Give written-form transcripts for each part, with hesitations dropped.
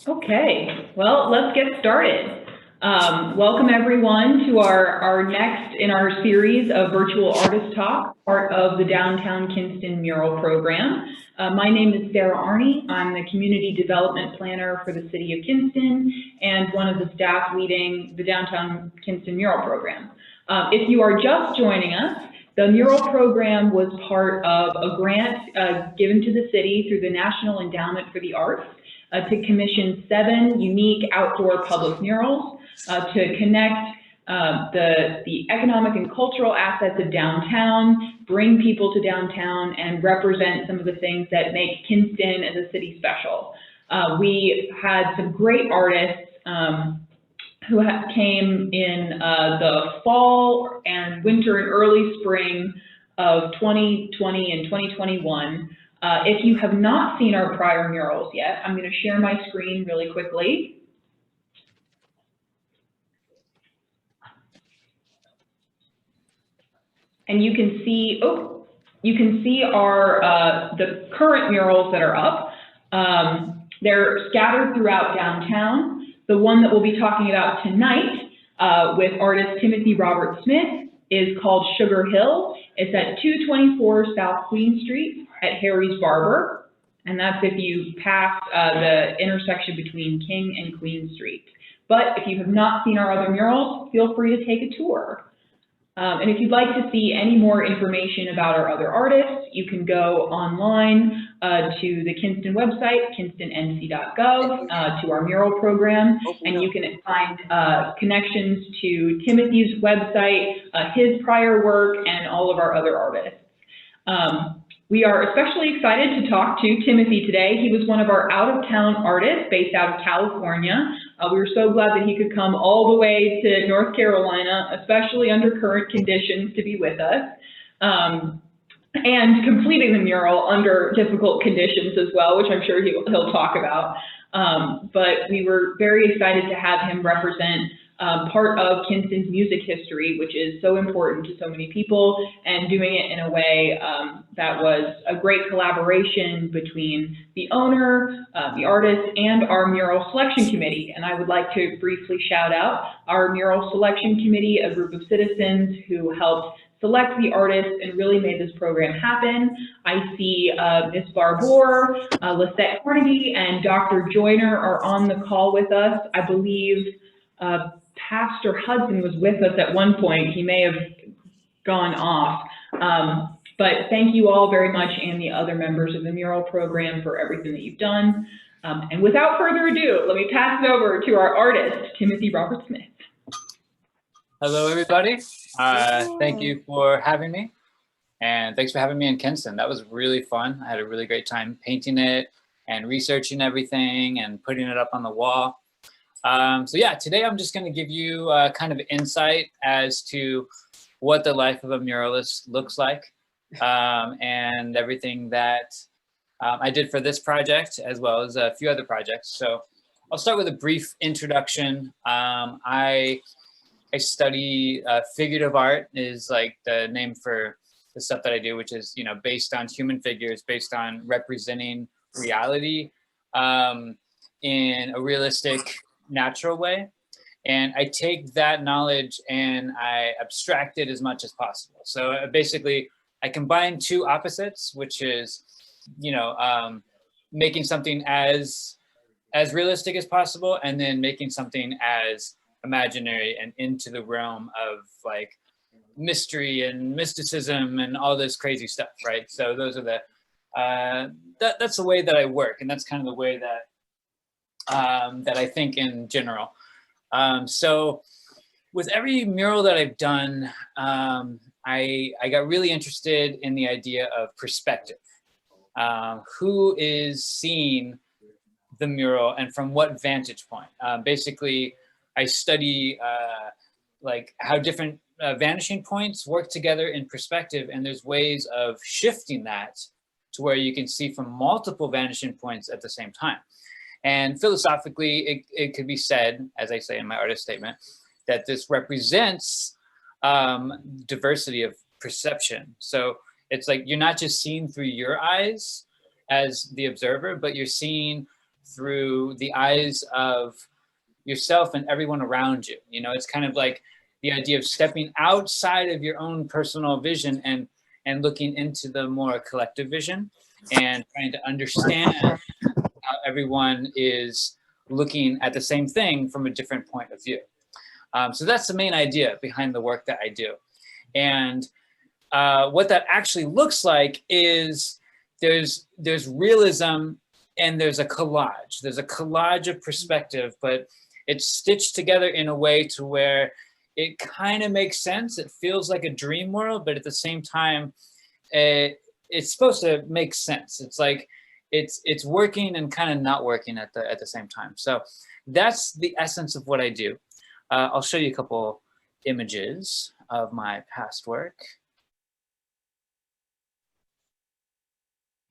Okay, well, let's get started. Welcome everyone to our next in our series of virtual artist talk, part of the Downtown Kinston Mural Program. My name is Sarah Arney. I'm the Community Development Planner for the City of Kinston and one of the staff leading the Downtown Kinston Mural Program. If you are just joining us, the mural program was part of a grant given to the city through the National Endowment for the Arts to commission 7 unique outdoor public murals to connect the economic and cultural assets of downtown, bring people to downtown, and represent some of the things that make Kinston as a city special. We had some great artists who came in the fall and winter and early spring of 2020 and 2021. If you have not seen our prior murals yet, I'm going to share my screen really quickly. And you can see, our the current murals that are up. They're scattered throughout downtown. The one that we'll be talking about tonight with artist Timothy Robert Smith is called Sugar Hill. It's at 224 South Queen Street at Harry's Barber, and that's if you pass the intersection between King and Queen Street. But if you have not seen our other murals, feel free to take a tour. And if you'd like to see any more information about our other artists, you can go online to the Kinston website, kinstonnc.gov, to our mural program, and you can find connections to Timothy's website, his prior work, and all of our other artists. We are especially excited to talk to Timothy today. He was one of our out-of-town artists based out of California. We were so glad that he could come all the way to North Carolina, especially under current conditions, to be with us. And completing the mural under difficult conditions as well, which I'm sure he'll talk about. But we were very excited to have him represent part of Kinston's music history, which is so important to so many people, and doing it in a way that was a great collaboration between the owner, the artist, and our mural selection committee. And I would like to briefly shout out our mural selection committee, a group of citizens who helped select the artists and really made this program happen. I see Ms. Barbour, Lisette Carnegie, and Dr. Joyner are on the call with us. I believe Pastor Hudson was with us at one point. He may have gone off. But thank you all very much, and the other members of the mural program, for everything that you've done. And without further ado, let me pass it over to our artist, Timothy Robert Smith. Hello, everybody. Thank you for having me. And thanks for having me in Kinston. That was really fun. I had a really great time painting it and researching everything and putting it up on the wall. So yeah, today I'm just going to give you kind of insight as to what the life of a muralist looks like, and everything that I did for this project, as well as a few other projects. So I'll start with a brief introduction. I study figurative art, is like the name for the stuff that I do, which is, based on human figures, based on representing reality in a realistic, natural way. And I take that knowledge and I abstract it as much as possible. So basically, I combine two opposites, which is, making something as realistic as possible, and then making something as imaginary and into the realm of like mystery and mysticism and all this crazy stuff, right? So those are the that's the way that I work, and that's kind of the way that that I think in general. So with every mural that I've done, I got really interested in the idea of perspective. Who is seeing the mural and from what vantage point? Basically, I study like how different vanishing points work together in perspective, and there's ways of shifting that to where you can see from multiple vanishing points at the same time. And philosophically, it could be said, as I say in my artist statement, that this represents diversity of perception. So it's like you're not just seeing through your eyes as the observer, but you're seeing through the eyes of yourself and everyone around you. You know, it's kind of like the idea of stepping outside of your own personal vision and looking into the more collective vision and trying to understand how everyone is looking at the same thing from a different point of view. So that's the main idea behind the work that I do. And what that actually looks like is there's realism and there's a collage. There's a collage of perspective, but it's stitched together in a way to where it kind of makes sense. It feels like a dream world, but at the same time, it's supposed to make sense. It's like it's working and kind of not working at the same time. So that's the essence of what I do. I'll show you a couple images of my past work.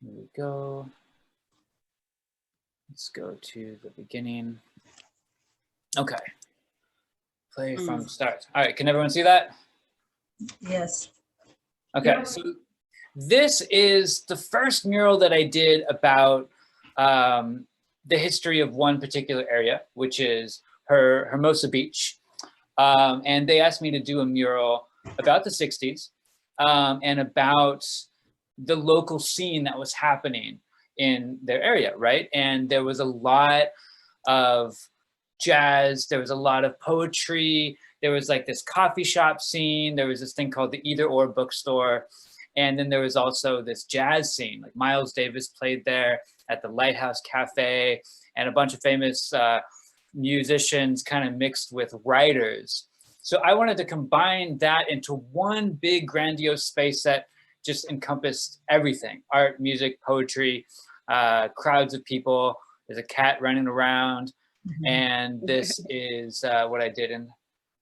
Here we go. Let's go to the beginning. Okay. Play from start. All right, can everyone see that? Yes. Okay, Yeah. so this is the first mural that I did about the history of one particular area, which is Hermosa Beach. And they asked me to do a mural about the 60s and about the local scene that was happening in their area, right? And there was a lot of jazz, there was a lot of poetry, there was like this coffee shop scene, there was this thing called the Either Or bookstore, and then there was also this jazz scene, like Miles Davis played there at the Lighthouse Cafe, and a bunch of famous musicians kind of mixed with writers. So I wanted to combine that into one big grandiose space that just encompassed everything: art, music, poetry, crowds of people. There's a cat running around. And this is what I did in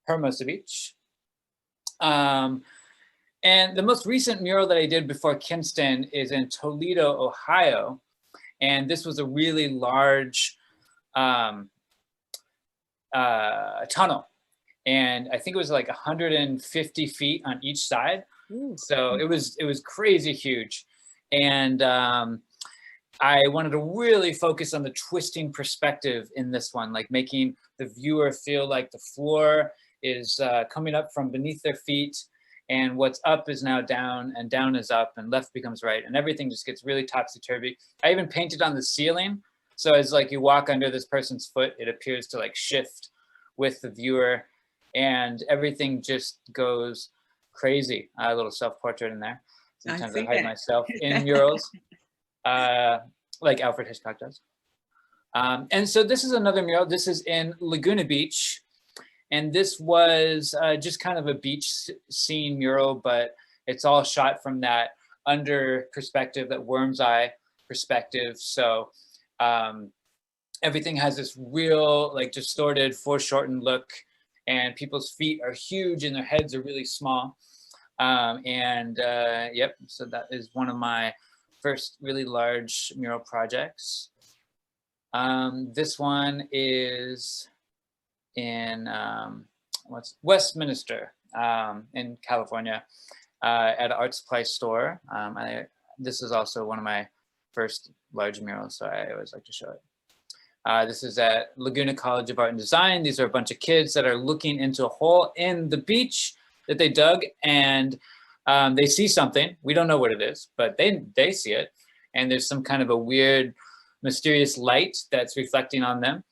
Hermosa Beach. And the most recent mural that I did before Kinston is in Toledo, Ohio. And this was a really large tunnel. And I think it was like 150 feet on each side. Ooh. So it was crazy huge. And I wanted to really focus on the twisting perspective in this one, like making the viewer feel like the floor is coming up from beneath their feet, and what's up is now down, and down is up, and left becomes right, and everything just gets really topsy-turvy. I even painted on the ceiling, so as like you walk under this person's foot, it appears to like shift with the viewer, and everything just goes crazy. A little self-portrait in there. Sometimes I hide myself in murals. Like Alfred Hitchcock does. And so this is another mural. This is in Laguna Beach. And this was just kind of a beach scene mural, but it's all shot from that under perspective, that worm's eye perspective. So everything has this real, like distorted, foreshortened look, and people's feet are huge and their heads are really small. Yep, so that is one of my first really large mural projects. This one is in Westminster in California at an art supply store. This is also one of my first large murals, so I always like to show it. This is at Laguna College of Art and Design. These are a bunch of kids that are looking into a hole in the beach that they dug, and they see something. We don't know what it is, but they see it. And there's some kind of a weird, mysterious light that's reflecting on them.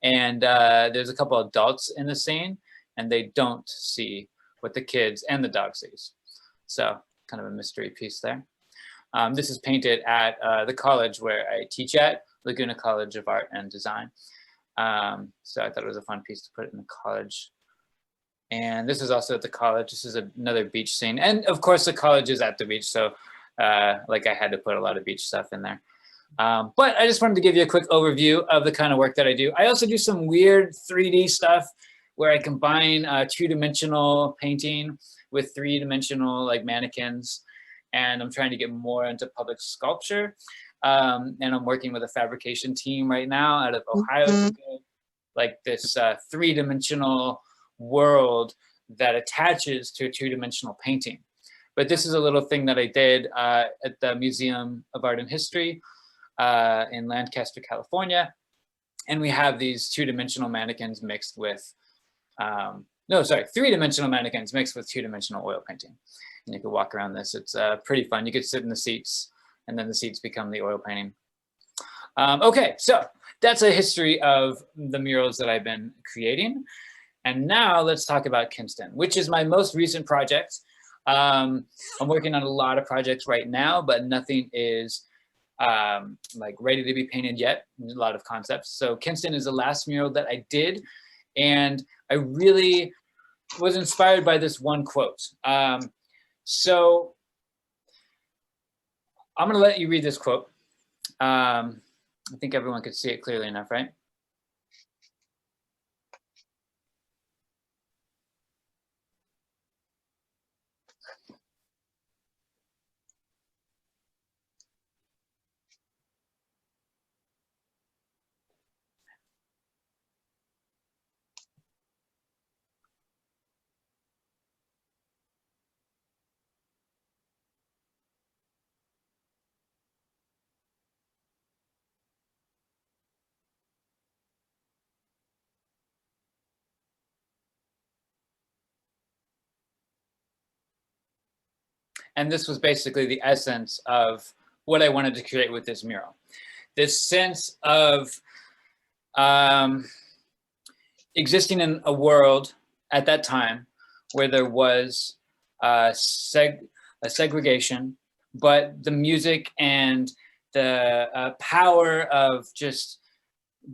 And there's a couple of adults in the scene, and they don't see what the kids and the dog sees. So kind of a mystery piece there. This is painted at the college where I teach at, Laguna College of Art and Design. So I thought it was a fun piece to put in the college. And this is also at the college. This is another beach scene. And of course the college is at the beach. So like I had to put a lot of beach stuff in there. But I just wanted to give you a quick overview of the kind of work that I do. I also do some weird 3D stuff where I combine two-dimensional painting with three-dimensional like mannequins. And I'm trying to get more into public sculpture. And I'm working with a fabrication team right now out of Ohio to build like this three-dimensional world that attaches to a two-dimensional painting. But this is a little thing that I did at the Museum of Art and History in Lancaster, California. And we have these two-dimensional mannequins mixed with, no, sorry, three-dimensional mannequins mixed with two-dimensional oil painting. And you could walk around this. It's pretty fun. You could sit in the seats, and then the seats become the oil painting. Okay, so that's a history of the murals that I've been creating. And now let's talk about Kinston, which is my most recent project. I'm working on a lot of projects right now, but nothing is like ready to be painted yet. A lot of concepts. So Kinston is the last mural that I did, and I really was inspired by this one quote. So I'm gonna let you read this quote. I think everyone could see it clearly enough, right? And this was basically the essence of what I wanted to create with this mural. This sense of existing in a world at that time where there was a segregation, but the music and the power of just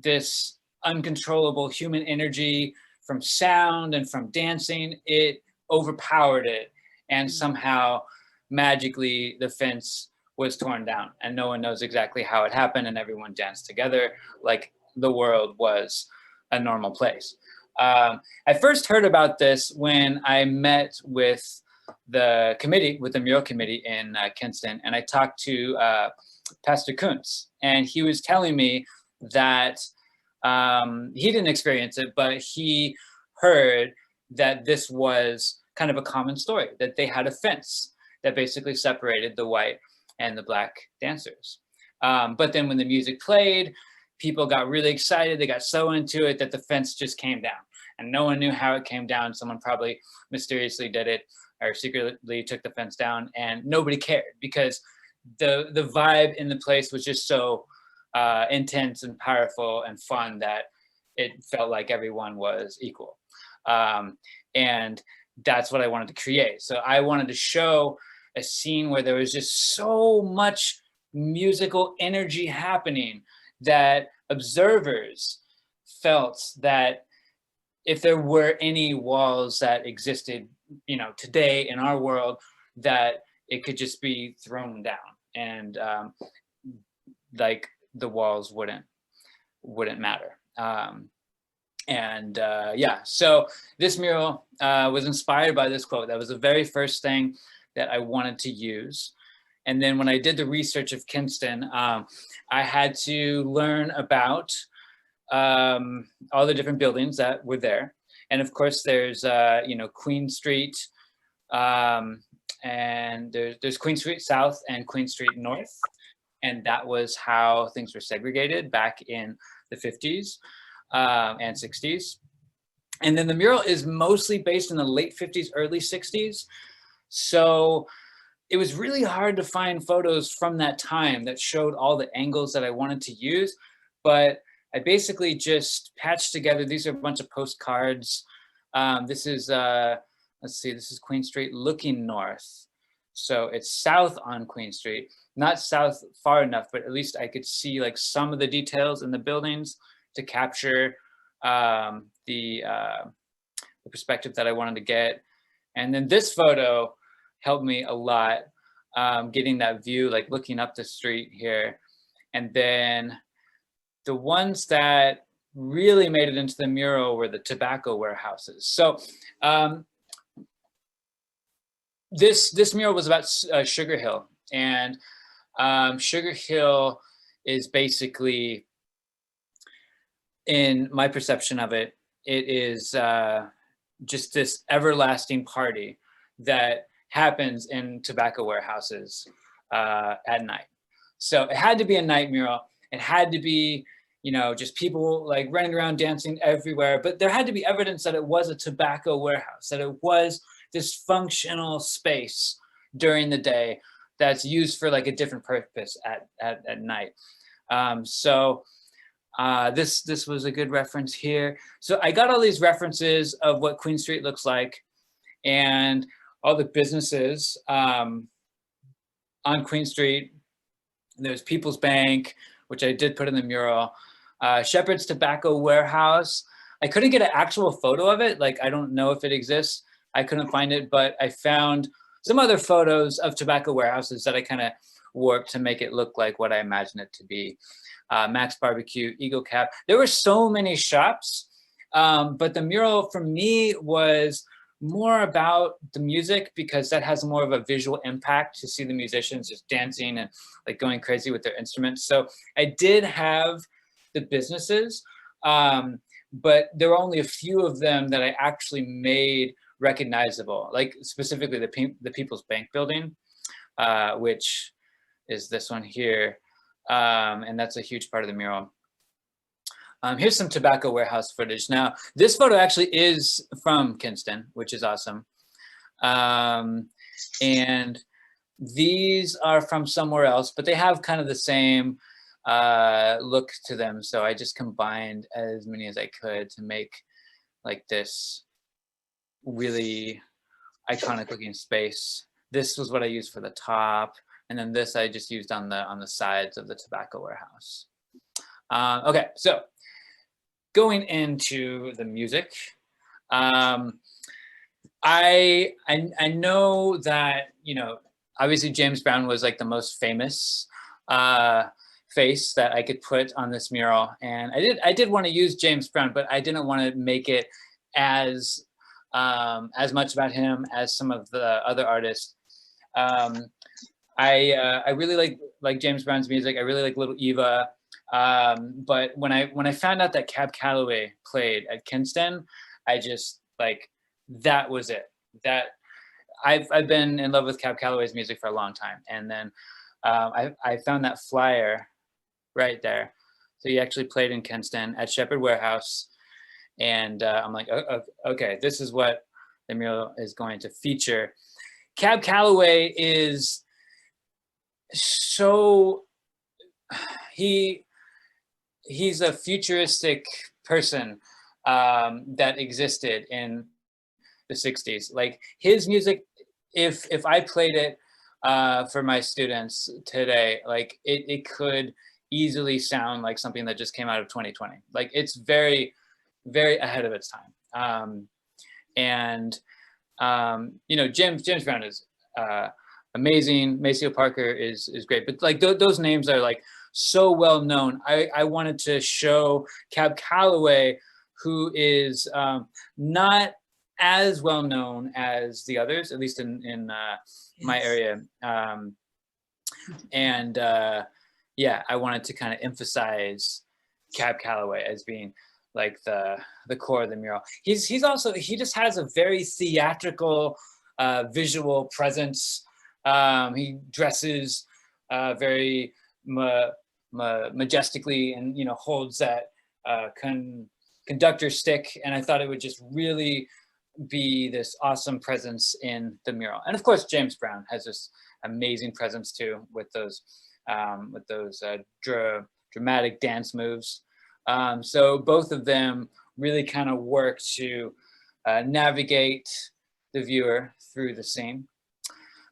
this uncontrollable human energy from sound and from dancing, it overpowered it, and somehow magically the fence was torn down, and no one knows exactly how it happened, and everyone danced together like the world was a normal place. I first heard about this when I met with the committee, with the mural committee in Kinston, and I talked to Pastor Kuntz, and he was telling me that he didn't experience it, but he heard that this was kind of a common story, that they had a fence that basically separated the white and the black dancers. But then when the music played, people got really excited. They got so into it that the fence just came down, and no one knew how it came down. Someone probably mysteriously did it or secretly took the fence down, and nobody cared because the vibe in the place was just so intense and powerful and fun that it felt like everyone was equal. And that's what I wanted to create. So I wanted to show a scene where there was just so much musical energy happening that observers felt that if there were any walls that existed, you know, today in our world, that it could just be thrown down, and like the walls wouldn't matter. Yeah, so this mural was inspired by this quote. That was the very first thing that I wanted to use. And then when I did the research of Kinston, I had to learn about all the different buildings that were there. And of course, there's, you know, Queen Street, and there's Queen Street South and Queen Street North. And that was how things were segregated back in the 50s and 60s. And then the mural is mostly based in the late 50s, early 60s. So it was really hard to find photos from that time that showed all the angles that I wanted to use. But I basically just patched together, these are a bunch of postcards. This is, let's see, this is Queen Street looking north. So it's south on Queen Street, not south far enough, but at least I could see like some of the details in the buildings to capture the perspective that I wanted to get. And then this photo helped me a lot, getting that view, like looking up the street here. And then the ones that really made it into the mural were the tobacco warehouses. So this mural was about Sugar Hill, and Sugar Hill is basically, in my perception of it, it is just this everlasting party that happens in tobacco warehouses at night. So it had to be a night mural. It had to be you know, just people like running around dancing everywhere. But there had to be evidence that it was a tobacco warehouse, that it was this functional space during the day that's used for like a different purpose at night. This was a good reference here. So I got all these references of what Queen Street looks like and all the businesses on Queen Street. There's People's Bank, which I did put in the mural. Shepherd's Tobacco Warehouse. I couldn't get an actual photo of it. Like, I don't know if it exists. I couldn't find it, but I found some other photos of tobacco warehouses that I kind of warped to make it look like what I imagine it to be. Max Barbecue, Eagle Cap. There were so many shops, but the mural for me was more about the music because that has more of a visual impact to see the musicians just dancing and like going crazy with their instruments. So I did have the businesses, but there were only a few of them that I actually made recognizable, like specifically the People's Bank building, which is this one here. And that's a huge part of the mural. Here's some tobacco warehouse footage. Now, this photo actually is from Kinston, which is awesome. And these are from somewhere else, but they have kind of the same look to them. So I just combined as many as I could to make like this really iconic looking space. This was what I used for the top. And then this I just used on the sides of the tobacco warehouse. Okay, so going into the music, I know that, you know, obviously James Brown was like the most famous face that I could put on this mural, and I did want to use James Brown, but I didn't want to make it as much about him as some of the other artists. I really like James Brown's music. I really like Little Eva. But when I found out that Cab Calloway played at Kinston, I just like, that was it. That I've been in love with Cab Calloway's music for a long time. And then I found that flyer right there. So he actually played in Kinston at Shepherd Warehouse. And I'm like, okay, this is what the mural is going to feature. Cab Calloway is so, he's a futuristic person that existed in the 60s. Like his music, if I played it for my students today, like it could easily sound like something that just came out of 2020. Like it's very, very ahead of its time. You know, James Brown is amazing. Maceo Parker is great, but like those names are like so well known. I wanted to show Cab Calloway, who is not as well known as the others, at least in my area. Yeah, I wanted to kind of emphasize Cab Calloway as being like the core of the mural. He just has a very theatrical visual presence. He dresses very majestically, and you know, holds that conductor stick, and I thought it would just really be this awesome presence in the mural. And of course James Brown has this amazing presence too, with those dramatic dance moves. So both of them really kind of work to navigate the viewer through the scene.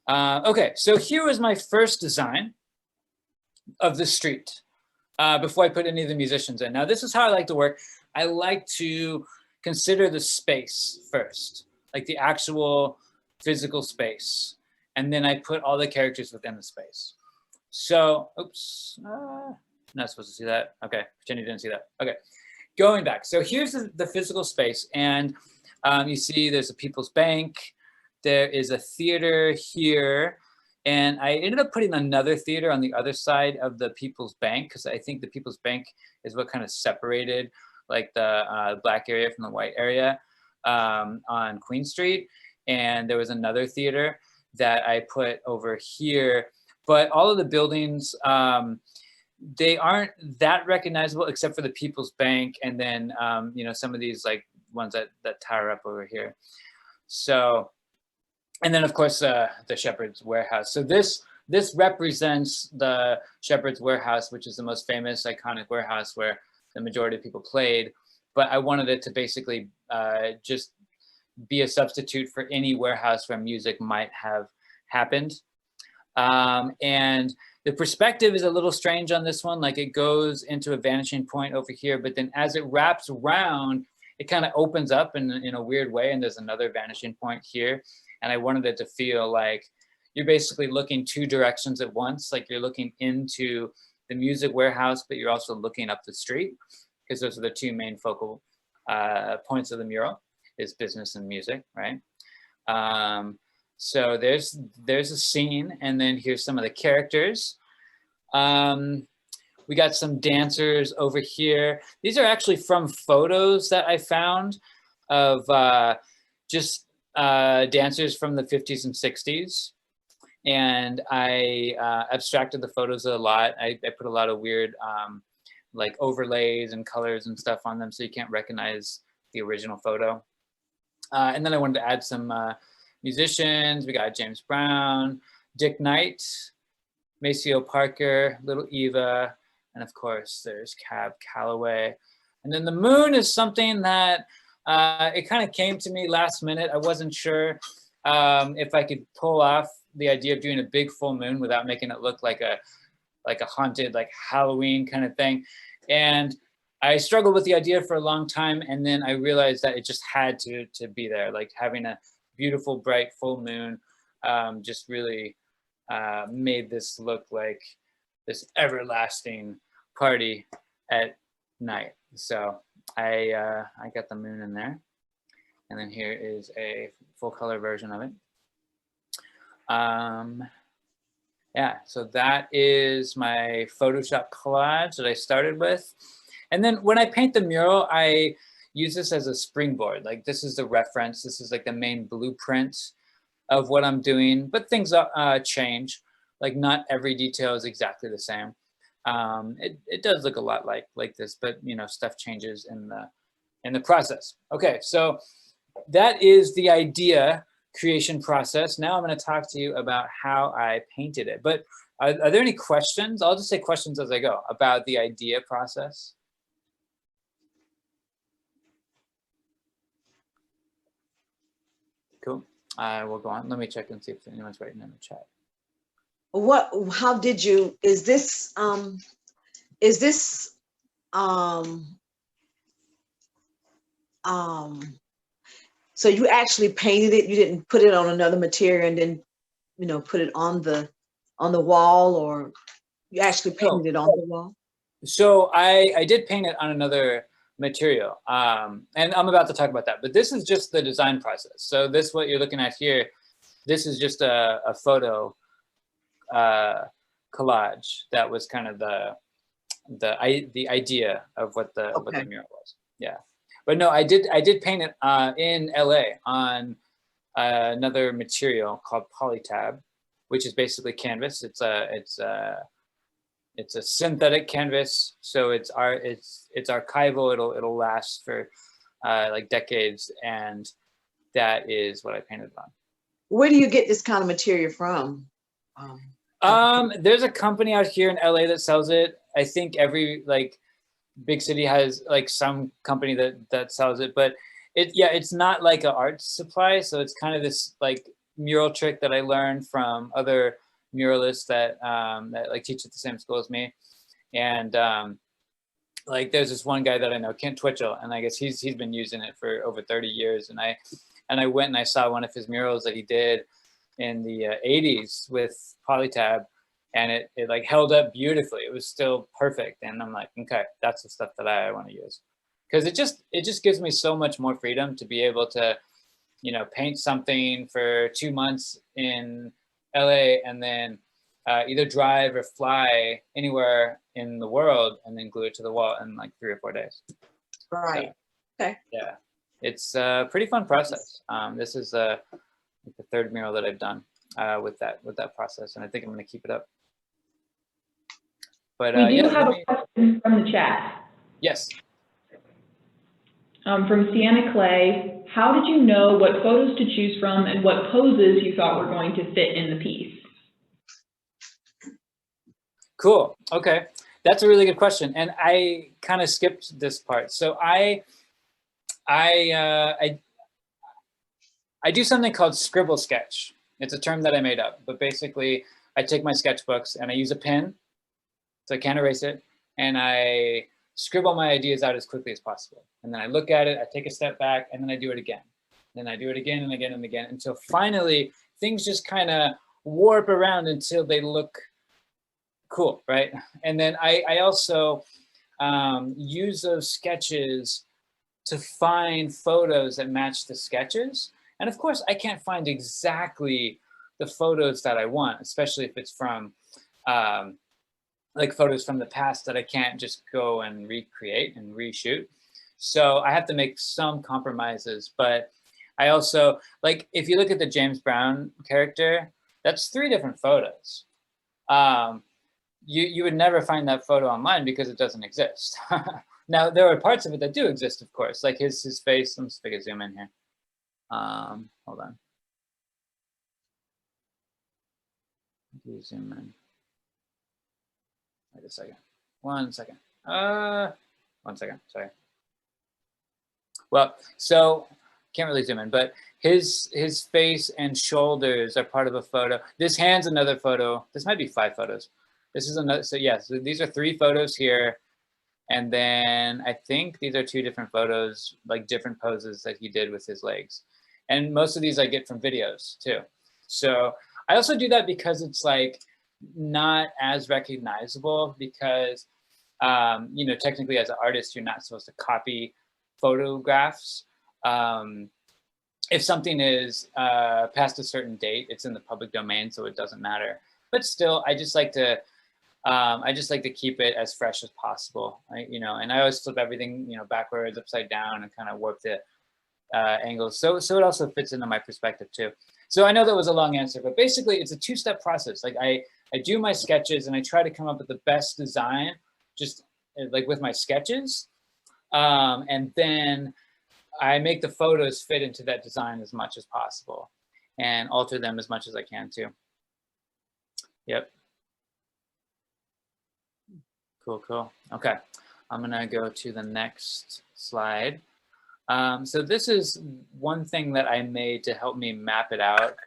Okay, so here was my first design of the street before I put any of the musicians in. Now, this is how I like to work. I like to consider the space first, like the actual physical space, and then I put all the characters within the space. So, oops, not supposed to see that. Okay, pretend you didn't see that. Okay, going back. So here's the physical space, and you see there's a People's Bank. There is a theater here, and I ended up putting another theater on the other side of the People's Bank, because I think the People's Bank is what kind of separated like the black area from the white area on Queen Street. And there was another theater that I put over here. But all of the buildings, they aren't that recognizable except for the People's Bank, and then you know, some of these like ones that tower up over here. So, and then of course the Shepherd's Warehouse. So this represents the Shepherd's Warehouse, which is the most famous, iconic warehouse where the majority of people played. But I wanted it to basically just be a substitute for any warehouse where music might have happened. And the perspective is a little strange on this one. Like, it goes into a vanishing point over here, but then as it wraps around, it kind of opens up in a weird way, and there's another vanishing point here. And I wanted it to feel like you're basically looking two directions at once. Like, you're looking into the music warehouse, but you're also looking up the street, because those are the two main focal points of the mural, is business and music, right? So there's a scene, and then here's some of the characters. We got some dancers over here. These are actually from photos that I found of just dancers from the 50s and 60s. And I abstracted the photos a lot. I put a lot of weird like overlays and colors and stuff on them so you can't recognize the original photo. And then I wanted to add some musicians. We got James Brown, Dick Knight, Maceo Parker, Little Eva, and of course there's Cab Calloway. And then the moon is something that it kind of came to me last minute. I wasn't sure if I could pull off the idea of doing a big full moon without making it look like a haunted, like Halloween kind of thing. And I struggled with the idea for a long time, and then I realized that it just had to be there. Like, having a beautiful, bright full moon just really made this look like this everlasting party at night. So I got the moon in there, and then here is a full color version of it. Yeah, so that is my Photoshop collage that I started with. And then when I paint the mural, I use this as a springboard. Like, this is the reference. This is like the main blueprint of what I'm doing, but things change. Like, not every detail is exactly the same. It does look a lot like this, but you know, stuff changes in the process. Okay, so that is the idea creation process. Now I'm going to talk to you about how I painted it. But are there any questions? I'll just say questions as I go about the idea process. Cool. I will go on. Let me check and see if anyone's writing in the chat. How did you, is this so you actually painted it, you didn't put it on another material and then, you know, put it on the wall, or you actually painted it on the wall? So I did paint it on another material, and I'm about to talk about that, but this is just the design process. So this, what you're looking at here, this is just a photo collage that was kind of the idea of what the mural was. Yeah, but no, I did paint it in LA on another material called polytab, which is basically canvas. It's a synthetic canvas, so it's archival. It'll last for like decades, and that is what I painted on. Where do you get this kind of material from? There's a company out here in LA that sells it. I think every like big city has like some company that sells it, but it's not like an art supply. So it's kind of this like mural trick that I learned from other muralists that like teach at the same school as me. And like, there's this one guy that I know, Kent Twitchell, and I guess he's been using it for over 30 years. And I went and I saw one of his murals that he did in the 80s with polytab, and it like held up beautifully. It was still perfect. And I'm like, okay, that's the stuff that I want to use, because it just gives me so much more freedom to be able to, you know, paint something for 2 months in LA and then either drive or fly anywhere in the world and then glue it to the wall in like 3 or 4 days. Right. So, okay. Yeah, it's a pretty fun process. This is the third mural that I've done with that process, and I think I'm going to keep it up. But We do yeah, have a question from the chat. yes. From Sienna Clay, how did you know what photos to choose from and what poses you thought were going to fit in the piece? Cool. Okay. That's a really good question. And I kind of skipped this part. So I do something called scribble sketch. It's a term that I made up, but basically I take my sketchbooks and I use a pen so I can't erase it, and I scribble my ideas out as quickly as possible. And then I look at it, I take a step back, and then I do it again. Then I do it again and again and again until finally things just kind of warp around until they look cool, right? And then I also use those sketches to find photos that match the sketches. And of course, I can't find exactly the photos that I want, especially if it's from like photos from the past that I can't just go and recreate and reshoot. So I have to make some compromises, but I also, like, if you look at the James Brown character, that's 3 different photos. You would never find that photo online because it doesn't exist. Now, there are parts of it that do exist, of course, like his face. Let me see if I can zoom in here. Hold on. Zoom in. Wait a second. 1 second. 1 second. Sorry. Well, so can't really zoom in, but his face and shoulders are part of a photo. This hand's another photo. This might be 5 photos. This is another. So yes, so these are 3 photos here, and then I think these are 2 different photos, like different poses that he did with his legs. And most of these I get from videos too. So I also do that because it's like not as recognizable because, you know, technically as an artist, you're not supposed to copy photographs. If something is past a certain date, it's in the public domain, so it doesn't matter. But still, I just like to keep it as fresh as possible, right? You know, and I always flip everything, you know, backwards, upside down, and kind of warp the angles. So it also fits into my perspective too. So I know that was a long answer, but basically it's a 2-step process. Like I do my sketches and I try to come up with the best design, just like with my sketches, and then I make the photos fit into that design as much as possible and alter them as much as I can too. Yep. Cool. Okay, I'm gonna go to the next slide. So this is one thing that I made to help me map it out.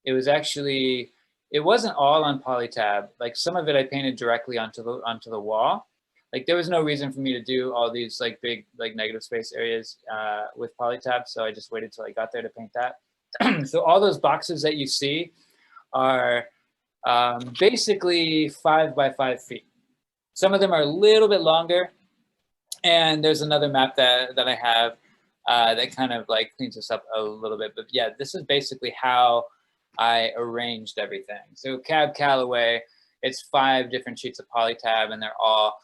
It was actually, it wasn't all on Polytab. Like some of it I painted directly onto the wall. Like there was no reason for me to do all these like big like negative space areas with Polytab, so I just waited till I got there to paint that. So all those boxes that you see are basically 5 by 5 feet. Some of them are a little bit longer, and there's another map that I have that kind of like cleans this up a little bit. But yeah, this is basically how I arranged everything. So Cab Calloway, it's 5 different sheets of Polytab, and they're all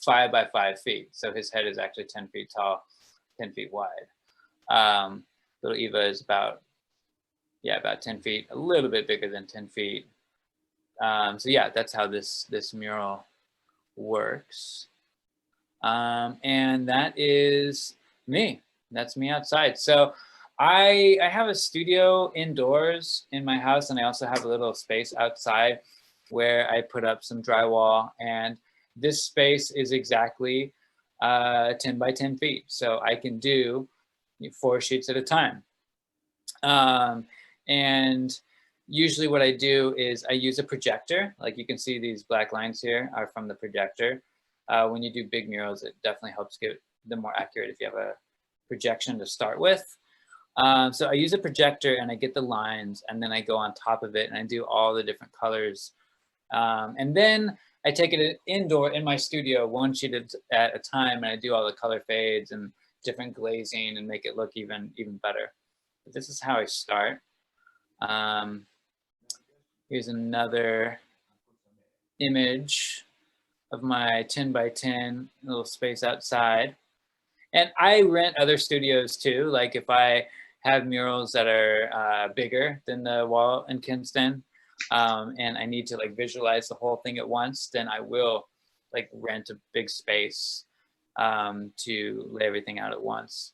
5 by 5 feet. So his head is actually 10 feet tall, 10 feet wide. Little Eva is about 10 feet, a little bit bigger than 10 feet. So yeah, that's how this mural works. And that is me. That's me outside. So I have a studio indoors in my house, and I also have a little space outside where I put up some drywall, and this space is exactly 10 by 10 feet. So I can do 4 sheets at a time. And usually what I do is I use a projector. Like you can see these black lines here are from the projector. When you do big murals, it definitely helps get them more accurate if you have a projection to start with. So I use a projector and I get the lines, and then I go on top of it and I do all the different colors. And then I take it indoor in my studio, 1 sheet at a time, and I do all the color fades and different glazing and make it look even better. But this is how I start. Here's another image of my 10 by 10 little space outside. And I rent other studios too. Like if I have murals that are bigger than the wall in Kinston, and I need to like visualize the whole thing at once, then I will like rent a big space to lay everything out at once.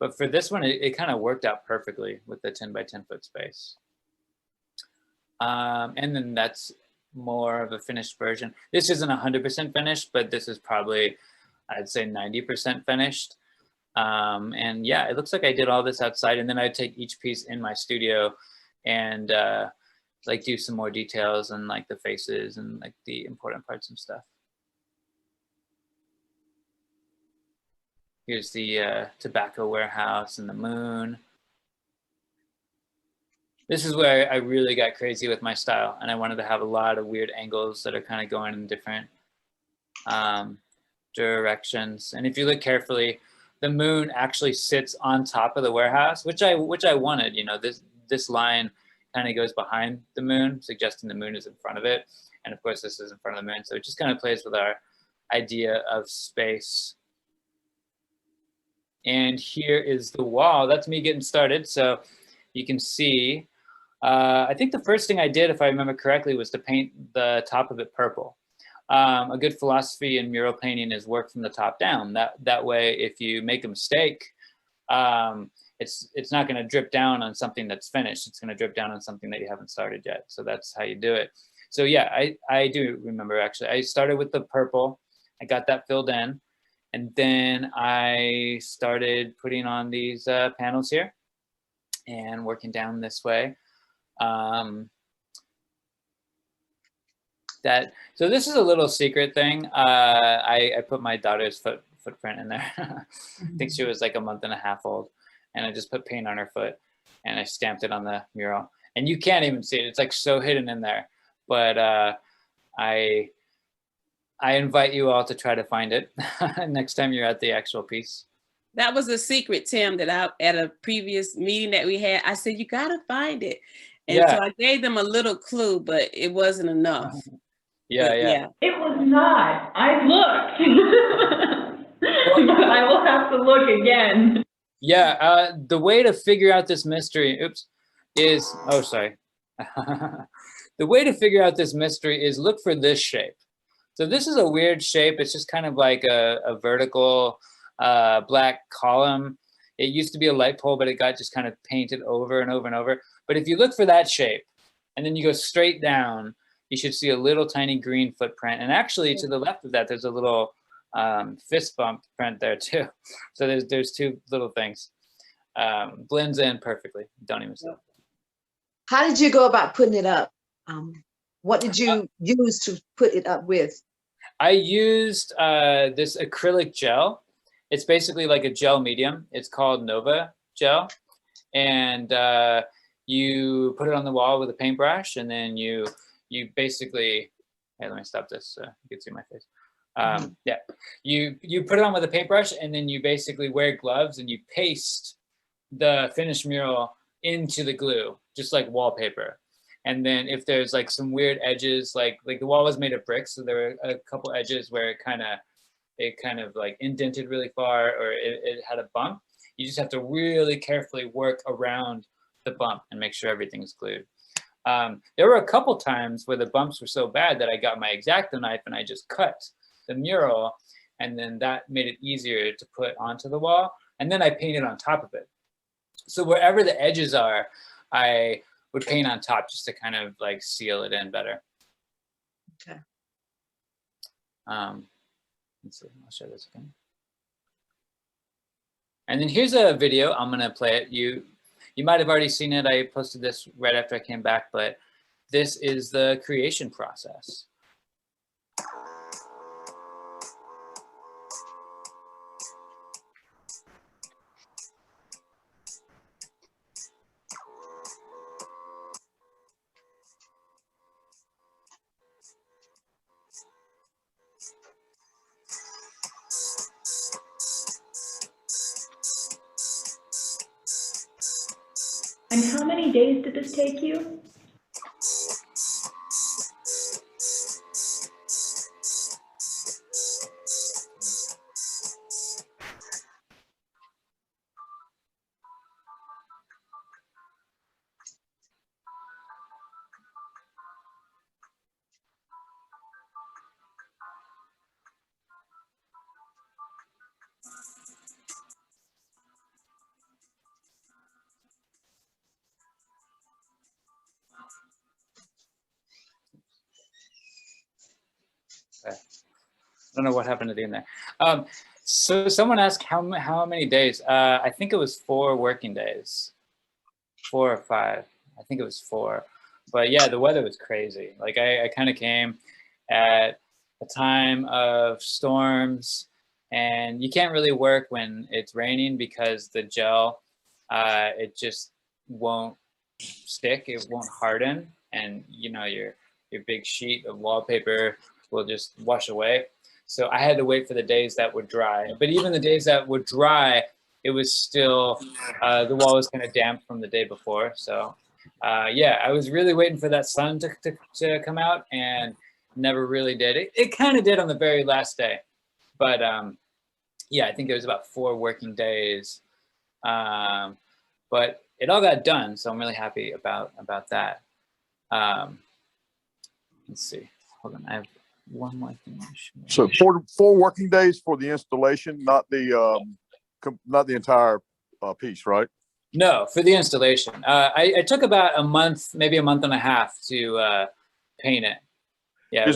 But for this one, it kind of worked out perfectly with the 10 by 10 foot space. And then that's more of a finished version. This isn't 100% finished, but this is probably, I'd say 90% finished. And yeah, it looks like I did all this outside, and then I'd take each piece in my studio and like do some more details and like the faces and like the important parts and stuff. Here's the tobacco warehouse and the moon. This is where I really got crazy with my style, and I wanted to have a lot of weird angles that are kind of going in different directions. And if you look carefully, the moon actually sits on top of the warehouse, which I wanted. You know, this line kind of goes behind the moon, suggesting the moon is in front of it. And of course, this is in front of the moon, so it just kind of plays with our idea of space. And here is the wall. That's me getting started. So you can see, I think the first thing I did, if I remember correctly, was to paint the top of it purple. A good philosophy in mural painting is work from the top down. That way, if you make a mistake, it's not going to drip down on something that's finished. It's going to drip down on something that you haven't started yet. So that's how you do it. So yeah, I do remember actually. I started with the purple. I got that filled in. And then I started putting on these panels here and working down this way. So this is a little secret thing. I put my daughter's footprint in there. I think she was like a month and a half old, and I just put paint on her foot and I stamped it on the mural. And you can't even see it. It's like so hidden in there. But I invite you all to try to find it next time you're at the actual piece. That was a secret, Tim, that at a previous meeting that we had, I said, you got to find it. And Yeah. so I gave them a little clue, but it wasn't enough. Yeah. It was not. I looked. But I will have to look again. Yeah, the way to figure out this mystery, is, oh, sorry. The way to figure out this mystery is look for this shape. So this is a weird shape. It's just kind of like a vertical black column. It used to be a light pole, but it got just kind of painted over and over and over. But if you look for that shape, and then you go straight down, you should see a little tiny green footprint. And actually to the left of that, there's a little fist bump print there too. So there's two little things. Blends in perfectly. Don't even see it. How did you go about putting it up? What did you use to put it up with? I used this acrylic gel. It's basically like a gel medium. It's called Nova gel. And you put it on the wall with a paintbrush, and then you basically, hey, let me stop this so you can see my face. Yeah, you put it on with a paintbrush, and then you basically wear gloves and you paste the finished mural into the glue, just like wallpaper. And then if there's like some weird edges, like the wall was made of bricks, so there were a couple edges where it kind of like indented really far, or it had a bump. You just have to really carefully work around the bump and make sure everything's glued. There were a couple times where the bumps were so bad that I got my X-Acto knife and I just cut the mural, and then that made it easier to put onto the wall. And then I painted on top of it. So wherever the edges are, I would paint on top just to kind of like seal it in better. Okay. Let's see, I'll show this again. And then here's a video. I'm gonna play it. You might have already seen it. I posted this right after I came back, but this is the creation process. And how many days did this take you? don't know what happened at the end there. So someone asked how many days. I think it was 4 working days, 4 or 5. I think it was 4. But yeah, the weather was crazy. Like I kind of came at a time of storms, and you can't really work when it's raining because the gel, it just won't stick. It won't harden, and you know your big sheet of wallpaper will just wash away. So I had to wait for the days that would dry. But even the days that would dry, it was still, the wall was kind of damp from the day before. So yeah, I was really waiting for that sun to come out, and never really did. It kind of did on the very last day. But yeah, I think it was about 4 working days. But it all got done, so I'm really happy about that. Let's see. Hold on, I have one more thing. So 4 working days for the installation, not the entire piece, right? No, for the installation. I took about a month, maybe a month and a half to paint it. Yeah.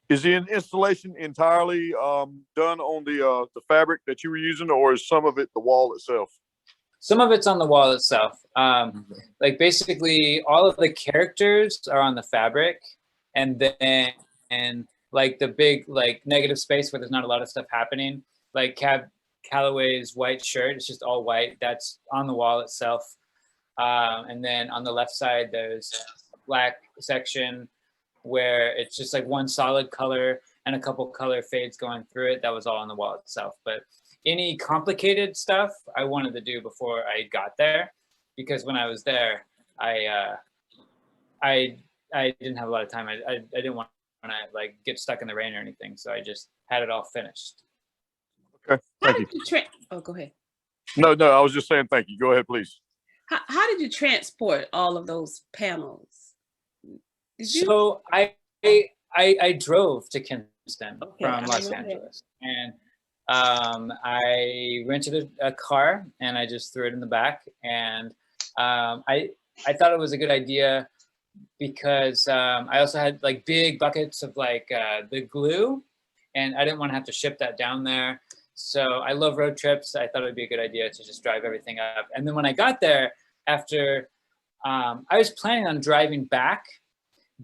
Is the installation entirely done on the fabric that you were using, or is some of it the wall itself? Some of it's on the wall itself. Like basically all of the characters are on the fabric, and then like the big like negative space where there's not a lot of stuff happening, like Callaway's white shirt, it's just all white. That's on the wall itself. And then on the left side, there's a black section where it's just like one solid color and a couple color fades going through it. That was all on the wall itself. But any complicated stuff I wanted to do before I got there, because when I was there, I didn't have a lot of time. I didn't want to like get stuck in the rain or anything, so I just had it all finished. Okay, thank you. Oh, go ahead. No, I was just saying thank you. Go ahead, please. How did you transport all of those panels? So I drove to Kinston from Los Angeles, and I rented a car, and I just threw it in the back. And I thought it was a good idea because I also had like big buckets of like the glue, and I didn't want to have to ship that down there. So I love road trips. I thought it would be a good idea to just drive everything up. And then when I got there, after I was planning on driving back,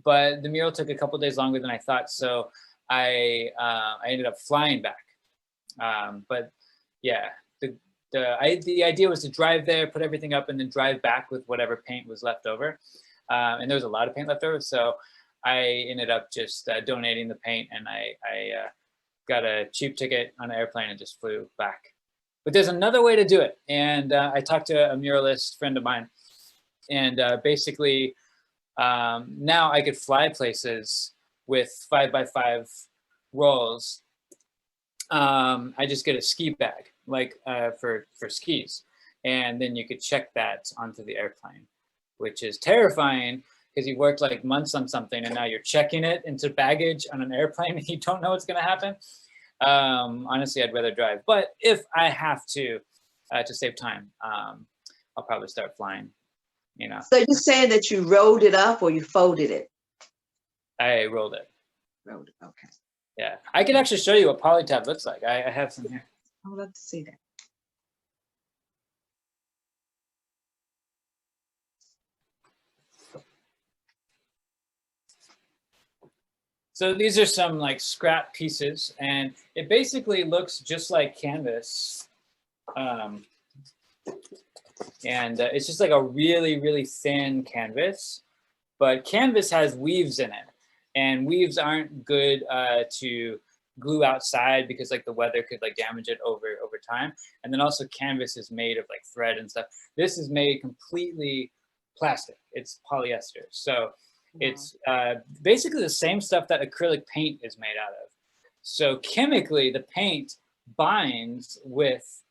but the mural took a couple days longer than I thought. So I ended up flying back. But yeah, the idea was to drive there, put everything up, and then drive back with whatever paint was left over. And there was a lot of paint left over. So I ended up just donating the paint, and I got a cheap ticket on an airplane and just flew back. But there's another way to do it. And I talked to a muralist friend of mine, and basically now I could fly places with 5x5 rolls. I just get a ski bag, like for skis. And then you could check that onto the airplane, which is terrifying because you worked like months on something and now you're checking it into baggage on an airplane and you don't know what's going to happen. Honestly, I'd rather drive. But if I have to save time, I'll probably start flying, you know. So you're saying that you rolled it up or you folded it? I rolled it. Rolled it, okay. Yeah, I could actually show you what polytab looks like. I have some here. I would love to see that. So these are some like scrap pieces, and it basically looks just like canvas. And it's just like a really, really thin canvas, but canvas has weaves in it, and weaves aren't good to glue outside because like the weather could like damage it over time. And then also canvas is made of like thread and stuff. This is made completely plastic. It's polyester. So it's basically the same stuff that acrylic paint is made out of. So chemically, the paint binds with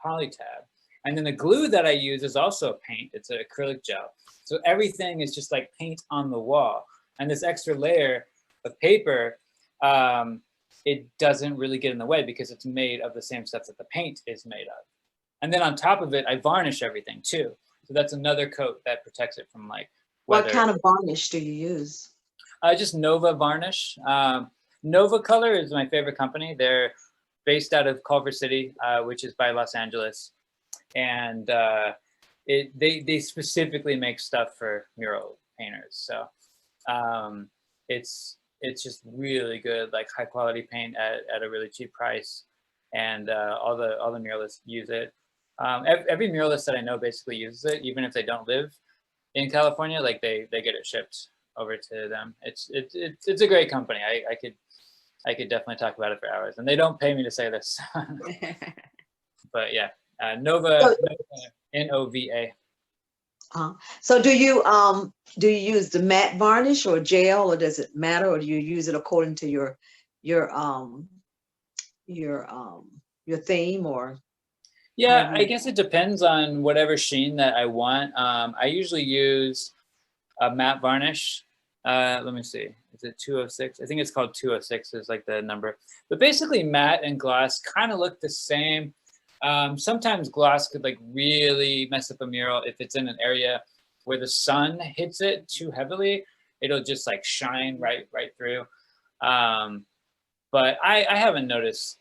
polytab. And then the glue that I use is also paint. It's an acrylic gel. So everything is just like paint on the wall. And this extra layer of paper, it doesn't really get in the way because it's made of the same stuff that the paint is made of. And then on top of it, I varnish everything too. So that's another coat that protects it from like weather. What kind of varnish do you use? Just Nova varnish. Nova Color is my favorite company. They're based out of Culver City, which is by Los Angeles, and they specifically make stuff for mural painters. So it's just really good, like high quality paint at a really cheap price, and all the muralists use it. Every muralist that I know basically uses it, even if they don't live in California. Like they get it shipped over to them. It's a great company. I could definitely talk about it for hours, and they don't pay me to say this. But yeah, Nova, Nova. So do you use the matte varnish or gel, or does it matter, or do you use it according to your theme, or? Yeah, I guess it depends on whatever sheen that I want. I usually use a matte varnish. Let me see. Is it 206? I think it's called 206 is like the number. But basically matte and gloss kind of look the same. Sometimes gloss could like really mess up a mural if it's in an area where the sun hits it too heavily. It'll just like shine right through. But I haven't noticed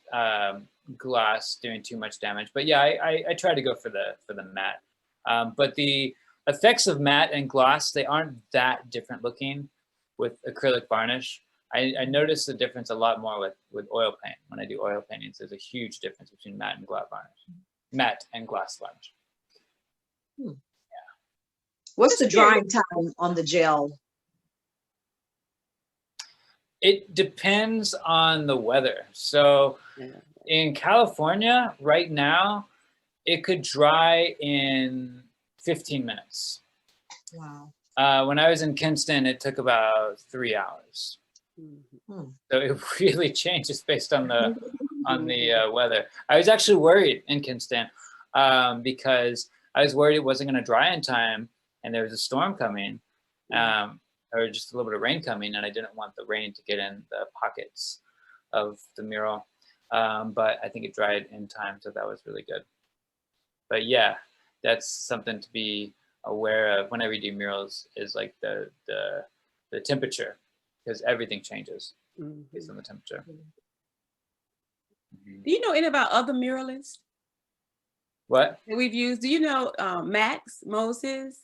gloss doing too much damage. But yeah, I try to go for the matte. But the effects of matte and gloss, they aren't that different looking with acrylic varnish. I notice the difference a lot more with oil paint. When I do oil paintings, there's a huge difference between matte and gloss varnish. Matte and gloss varnish. Yeah. What's the drying time on the gel? It depends on the weather. So in California right now, it could dry in 15 minutes. Wow. When I was in Kinston, it took about 3 hours. Mm-hmm. So it really changes based on the weather. I was actually worried in Kinston because I was worried it wasn't going to dry in time, and there was a storm coming, or just a little bit of rain coming, and I didn't want the rain to get in the pockets of the mural. But I think it dried in time, so that was really good. But yeah, that's something to be aware of whenever you do murals, is like the temperature, because everything changes based on the temperature. Do you know any about other muralists What? that we've used? Do you know Max Moses?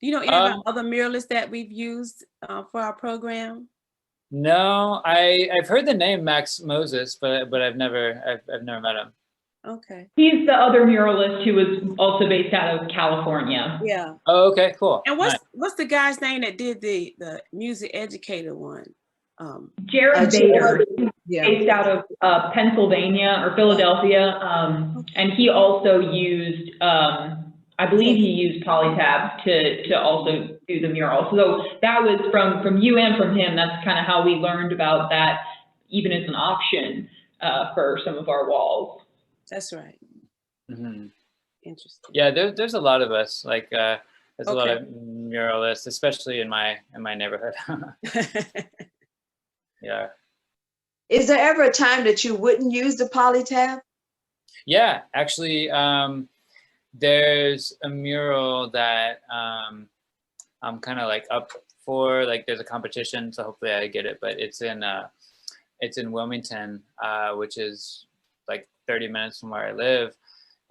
Do you know any about other muralists that we've used for our program? No, I've heard the name Max Moses, but I've never met him. Okay. He's the other muralist who was also based out of California. Yeah. Oh, okay, cool. And what's the guy's name that did the music educator one? Jared Bader, based out of Pennsylvania or Philadelphia, and he also used, I believe he used Polytab to also do the mural. So that was from you and from him. That's kind of how we learned about that, even as an option for some of our walls. That's right. Mm-hmm. Interesting. Yeah, there's a lot of us. Like there's a lot of muralists, especially in my neighborhood. Yeah. Is there ever a time that you wouldn't use the Polytab? Yeah, actually, there's a mural that I'm kind of like up for. Like, there's a competition, so hopefully I get it. But it's in Wilmington, which is like 30 minutes from where I live.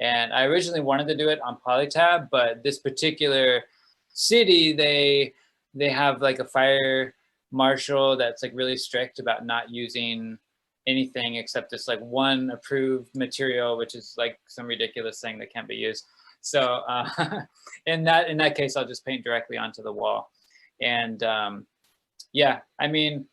And I originally wanted to do it on Polytab, but this particular city, they have like a fire marshal that's like really strict about not using anything except this like one approved material, which is like some ridiculous thing that can't be used. So in that case, I'll just paint directly onto the wall. And yeah, I mean,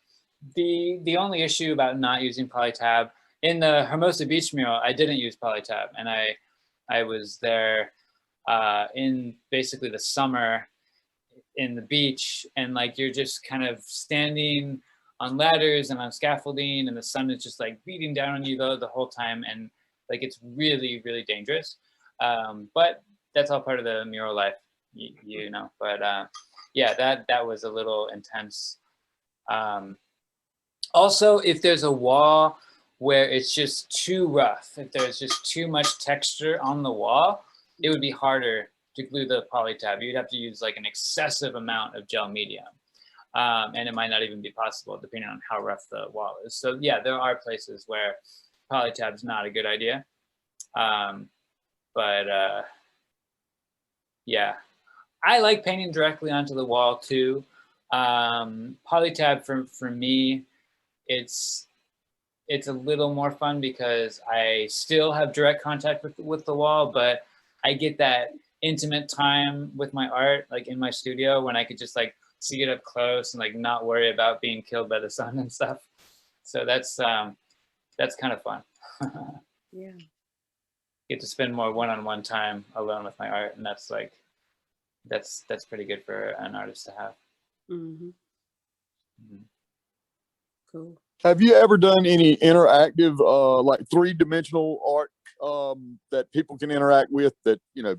the only issue about not using Polytab, in the Hermosa Beach mural, I didn't use Polytab, and I was there in basically the summer in the beach, and like you're just kind of standing on ladders and on scaffolding, and the sun is just like beating down on you the whole time, and like it's really, really dangerous. But that's all part of the mural life, you know. But yeah, that was a little intense. Also, if there's a wall where it's just too rough, if there's just too much texture on the wall, it would be harder to glue the Polytab. You'd have to use like an excessive amount of gel medium. And it might not even be possible depending on how rough the wall is. So yeah, there are places where polytab is not a good idea. Yeah, I like painting directly onto the wall too. Polytab for me, it's a little more fun because I still have direct contact with the wall, but I get that intimate time with my art, like in my studio, when I could just like see it up close and like not worry about being killed by the sun and stuff. So that's kind of fun. Yeah. Get to spend more one-on-one time alone with my art, and that's like that's pretty good for an artist to have. Mm-hmm. Cool. Have you ever done any interactive, like 3-dimensional art that people can interact with? That, you know,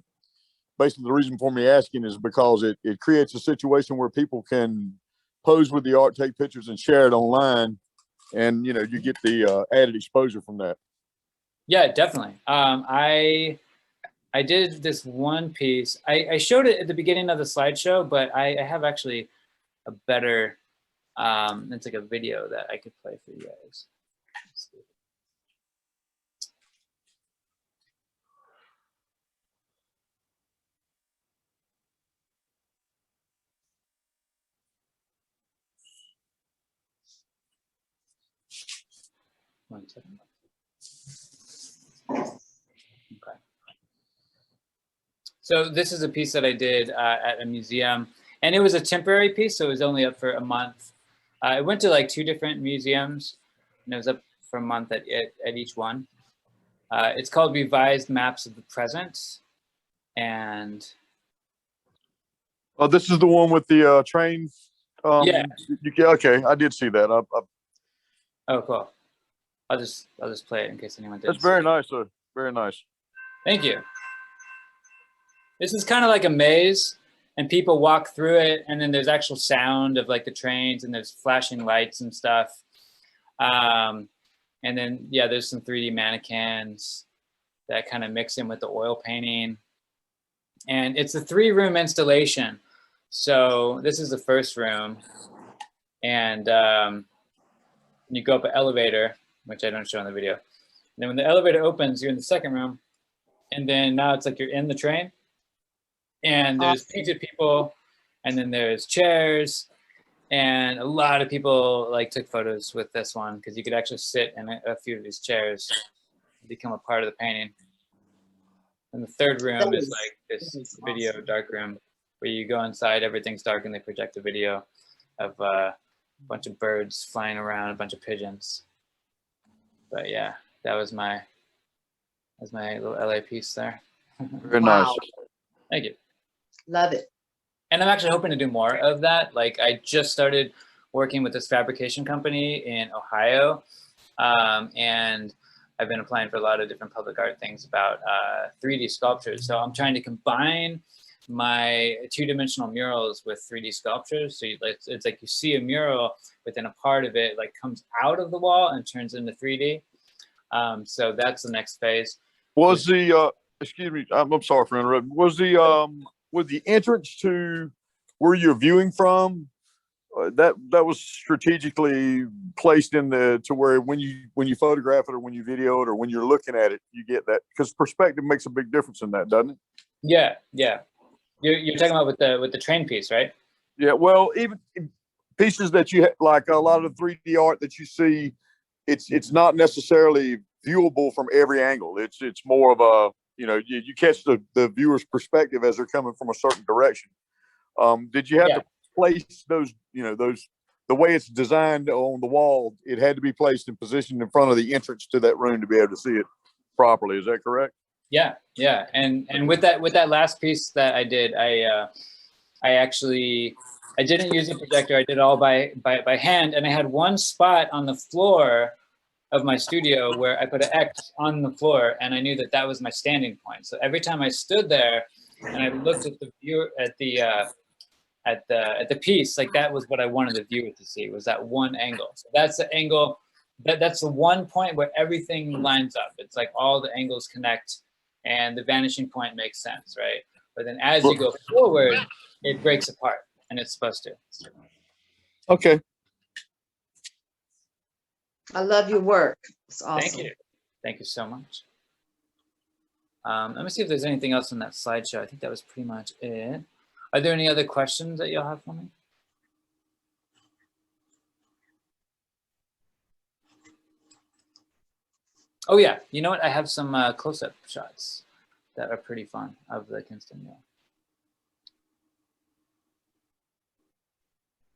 basically the reason for me asking is because it creates a situation where people can pose with the art, take pictures, and share it online, and you know, you get the added exposure from that. Yeah, definitely. I did this one piece. I showed it at the beginning of the slideshow, but I have actually a better. It's like a video that I could play for you guys. Let's see. One second. Okay. So this is a piece that I did at a museum, and it was a temporary piece, so it was only up for a month. I went to like 2 different museums, and it was up for a month at each one. It's called Revised Maps of the Present, and Oh, this is the one with the train. yeah. Okay, I did see that. Oh, cool. I'll just play it in case anyone did. That's very nice, sir. Very nice. Thank you. This is kind of like a maze, and people walk through it, and then there's actual sound of like the trains, and there's flashing lights and stuff. And then, yeah, there's some 3D mannequins that kind of mix in with the oil painting. And it's a 3-room installation. So this is the first room. And you go up an elevator, which I don't show in the video. And then when the elevator opens, you're in the second room. And then now it's like you're in the train. And there's painted people, and then there's chairs, and a lot of people like took photos with this one because you could actually sit in a few of these chairs and become a part of the painting. And the third room is like this video dark room where you go inside, everything's dark, and they project a video of a bunch of birds flying around, a bunch of pigeons. But yeah, that was my little LA piece there. Very nice. Thank you. Love it. And I'm actually hoping to do more of that. Like I just started working with this fabrication company in Ohio. And I've been applying for a lot of different public art things about 3D sculptures. So I'm trying to combine my 2-dimensional murals with 3D sculptures. So it's like you see a mural, but then a part of it like comes out of the wall and turns into 3D. So that's the next phase. Was the excuse me, I'm sorry for interrupting. Was the entrance to where you're viewing from that was strategically placed in to where when you photograph it or when you video it or when you're looking at it, you get that, because perspective makes a big difference in that, doesn't it? Yeah. You're talking about with the train piece, right? Yeah. Well, even pieces that you like a lot of the 3D art that you see, it's not necessarily viewable from every angle. It's more of a, you know, you catch the viewer's perspective as they're coming from a certain direction. Did you have to place those, you know, the way it's designed on the wall, it had to be placed and positioned in front of the entrance to that room to be able to see it properly. Is that correct? Yeah. And with that last piece that I did, I didn't use a projector. I did it all by hand, and I had one spot on the floor of my studio where I put an X on the floor, and I knew that was my standing point. So every time I stood there and I looked at the viewer at the piece, like that was what I wanted the viewer to see, was that one angle. So that's the angle, that's the one point where everything lines up. It's like all the angles connect and the vanishing point makes sense, right? But then as you go forward, it breaks apart, and it's supposed to. Okay. I love your work. It's awesome. Thank you. Thank you so much. Let me see if there's anything else in that slideshow. I think that was pretty much it. Are there any other questions that you'll have for me? Oh yeah, you know what? I have some close-up shots that are pretty fun of the Kinston mural.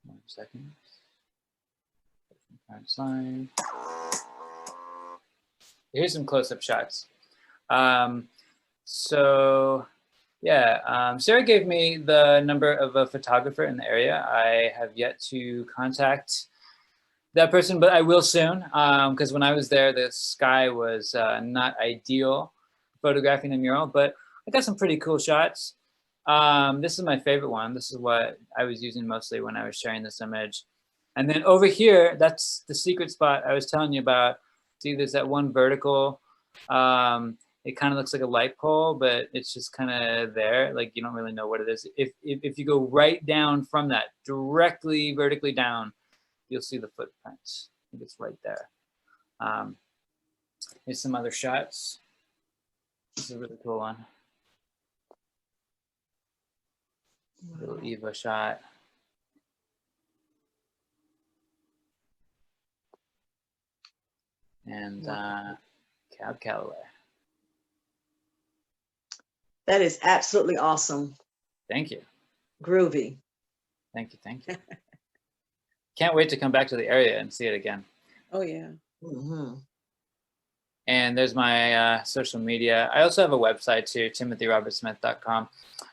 1 second. Current slide. Here's some close-up shots. So yeah, Sarah gave me the number of a photographer in the area. I have yet to contact that person, but I will soon, because when I was there, the sky was not ideal photographing a mural, but I got some pretty cool shots. This is my favorite one. This is what I was using mostly when I was sharing this image. And then over here, that's the secret spot I was telling you about. See, there's that one vertical. It kind of looks like a light pole, but it's just kind of there. Like you don't really know what it is. If you go right down from that, directly vertically down, you'll see the footprints. I think it's right there. Here's some other shots. This is a really cool one. Little Eva shot. And Cab Calloway. That is absolutely awesome. Thank you. Groovy. Thank you. Thank you. Can't wait to come back to the area and see it again. Oh yeah. Mm-hmm. And there's my social media. I also have a website too, timothyrobertsmith.com.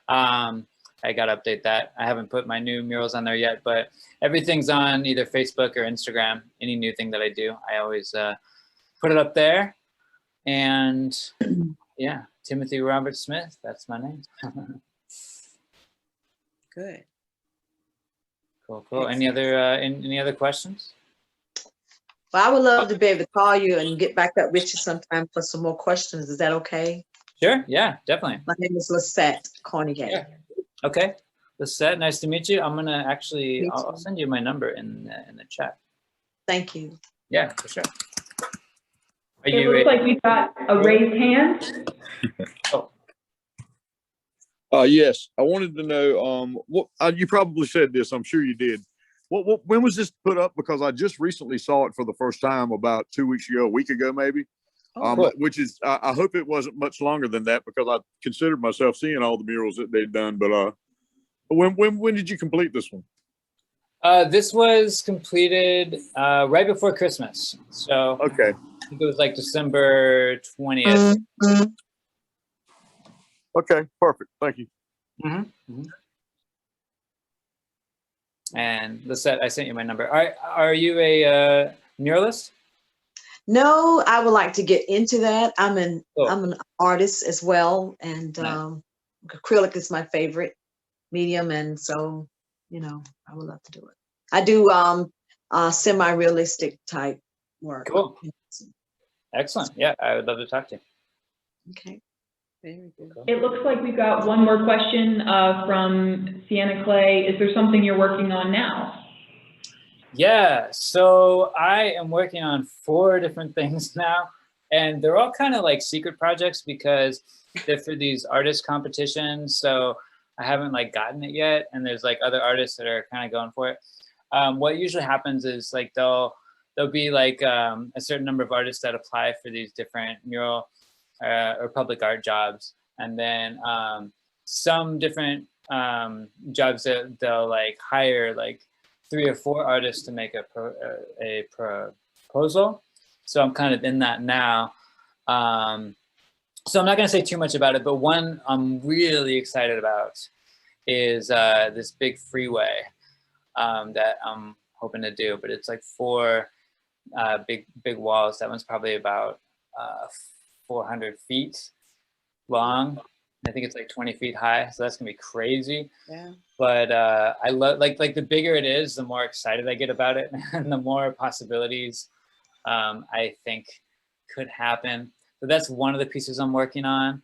I got to update that. I haven't put my new murals on there yet, but everything's on either Facebook or Instagram. Any new thing that I do, I always put it up there. And yeah, Timothy Robert Smith, that's my name. Good. Cool, cool. Any other questions? Well, I would love to be able to call you and get back up with you sometime for some more questions. Is that okay? Sure, yeah, definitely. My name is Lisette Cornegay. Yeah. Okay, Lisette, nice to meet you. I'm gonna actually, Me I'll too. send you my number in the chat. Thank you. Yeah, for sure. Are It you looks like we've got a raised hand. Yes, I wanted to know, what, you probably said this, I'm sure you did. When was this put up? Because I just recently saw it for the first time about 2 weeks ago, a week ago, maybe. Oh, Which is, I hope it wasn't much longer than that because I considered myself seeing all the murals that they'd done. But when did you complete this one? This was completed right before Christmas. So Okay. I think it was like December 20th. Okay, perfect. Thank you. And Lisette, I sent you my number. Are you a muralist? No, I would like to get into that. I'm Cool. an artist as well, and Nice. acrylic is my favorite medium, and so I would love to do it. I do semi-realistic type work. Cool. Excellent. Yeah, I would love to talk to you. Okay. very good. Cool. It looks like we've got one more question from Sienna Clay. Is there something you're working on now? Yeah, so I am working on 4 different things now, and they're all kind of like secret projects because they're for these artist competitions. So I haven't like gotten it yet, and there's like other artists that are kind of going for it. What usually happens is like there'll be like a certain number of artists that apply for these different mural or public art jobs, and then some different jobs that they'll like hire like 3 or 4 artists to make a proposal. So I'm kind of in that now. So I'm not going to say too much about it, but one I'm really excited about is this big freeway that I'm hoping to do. But it's like 4 big walls. That one's probably about 400 feet long. I think it's like 20 feet high, so that's gonna be crazy. Yeah. But I love like the bigger it is, the more excited I get about it, and the more possibilities I think could happen. So that's one of the pieces I'm working on.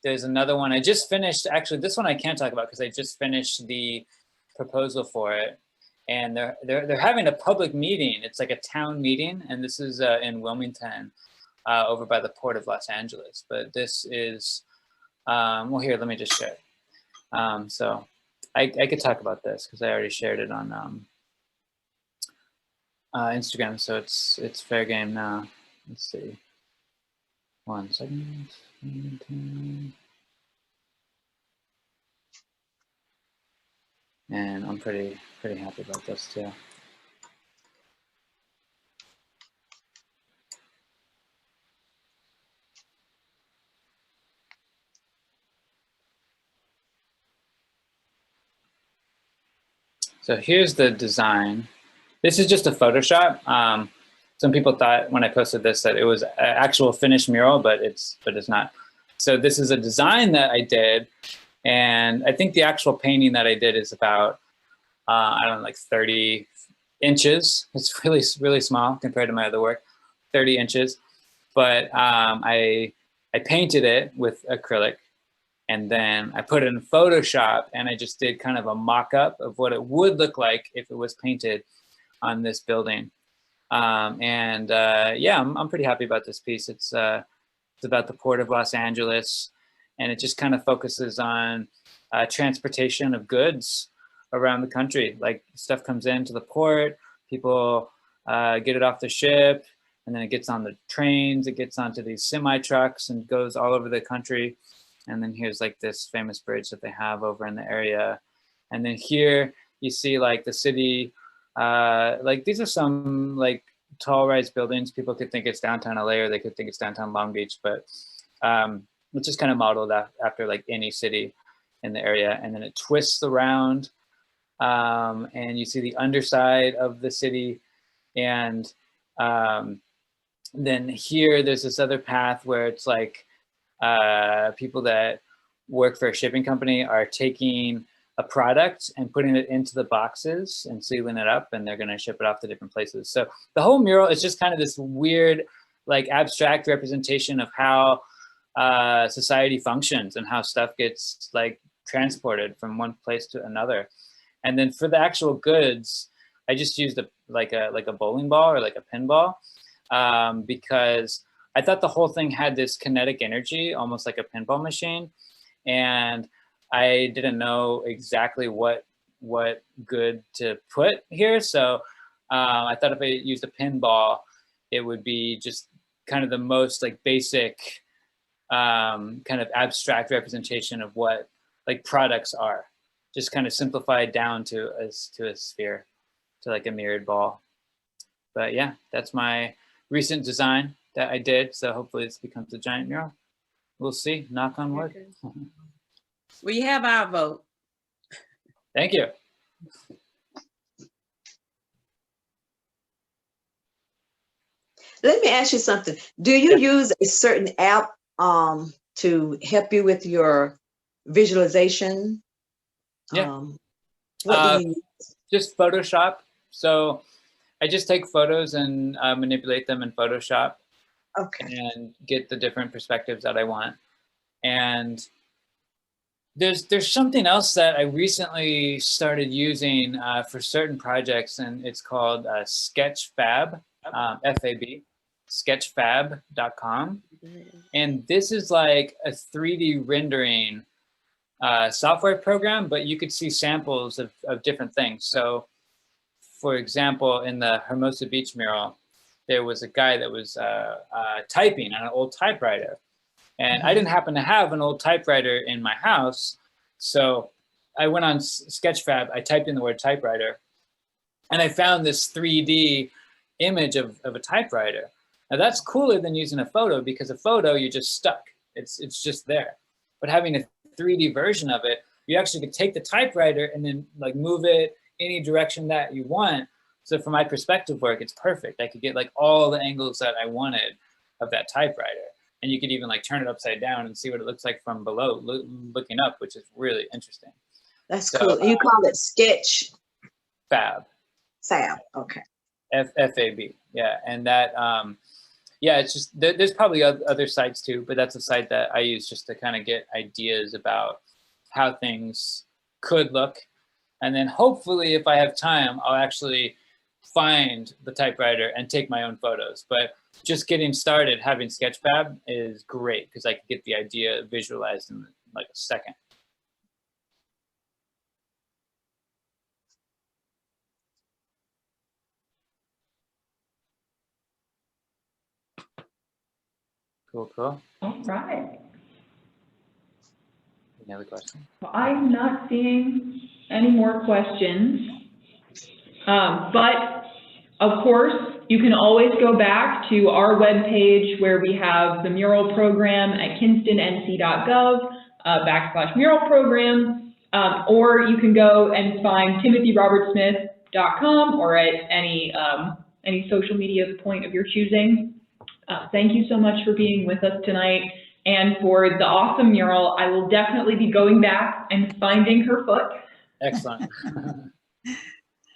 There's another one I just finished. Actually, this one I can't talk about because I just finished the proposal for it. and they're having a public meeting. It's like a town meeting, and this is in Wilmington, over by the Port of Los Angeles. But this is, well, here, let me just share. So I could talk about this because I already shared it on Instagram, so it's fair game now. Let's see. 1 second. And I'm pretty happy about this too. So here's the design. This is just a Photoshop. Some people thought when I posted this that it was an actual finished mural, but it's not. So this is a design that I did, and I think the actual painting that I did is about I don't know, like 30 inches. It's really small compared to my other work, 30 inches. But I painted it with acrylic, and then I put it in Photoshop, and I just did kind of a mock-up of what it would look like if it was painted on this building. Yeah, I'm pretty happy about this piece. It's about the Port of Los Angeles, and it just kind of focuses on transportation of goods around the country. Like stuff comes into the port, people get it off the ship, and then it gets on the trains, it gets onto these semi trucks and goes all over the country. And then here's like this famous bridge that they have over in the area. And then here you see like the city, like these are some like tall rise buildings. People could think it's downtown LA, or they could think it's downtown Long Beach, but it's just kind of modeled after like any city in the area. And then it twists around, and you see the underside of the city. And then here there's this other path where it's like people that work for a shipping company are taking a product and putting it into the boxes and sealing it up, and they're going to ship it off to different places. So the whole mural is just kind of this weird, like abstract representation of how society functions and how stuff gets like transported from one place to another. And then for the actual goods, I just used like a bowling ball or like a pinball, because I thought the whole thing had this kinetic energy, almost like a pinball machine. And I didn't know exactly what good to put here. So I thought if I used a pinball, it would be just kind of the most like basic kind of abstract representation of what like products are, just kind of simplified down to a sphere, to like a mirrored ball. But yeah, that's my recent design that I did. So hopefully this becomes a giant mural. We'll see, knock on wood. Well, you have our vote. Thank you. Let me ask you something. Do you use a certain app to help you with your visualization? Yeah. What do you use? Just Photoshop. So I just take photos and manipulate them in Photoshop. Okay. And get the different perspectives that I want. And there's something else that I recently started using for certain projects, and it's called Sketchfab, F-A-B, sketchfab.com. And this is like a 3D rendering software program, but you could see samples of different things. So for example, in the Hermosa Beach mural, there was a guy that was typing on an old typewriter. And I didn't happen to have an old typewriter in my house. So I went on Sketchfab, I typed in the word typewriter, and I found this 3D image of a typewriter. Now that's cooler than using a photo, because a photo, you're just stuck. It's just there. But having a 3D version of it, you actually could take the typewriter and then like move it any direction that you want. So for my perspective work, it's perfect. I could get like all the angles that I wanted of that typewriter. And you could even like turn it upside down and see what it looks like from below, looking up, which is really interesting. That's cool. You call it Sketch? Fab. Fab, okay. F-A-B, yeah. And that, yeah, it's just, there's probably other sites too, but that's a site that I use just to kind of get ideas about how things could look. And then hopefully if I have time, I'll actually find the typewriter and take my own photos. But just getting started, having Sketchfab is great because I can get the idea visualized in like a second. Cool, cool. All right. Any other questions? Well, I'm not seeing any more questions. But of course, you can always go back to our webpage where we have the mural program at kinstonnc.gov /mural program, or you can go and find timothyrobertsmith.com or at any social media point of your choosing. Thank you so much for being with us tonight and for the awesome mural. I will definitely be going back and finding her foot. Excellent.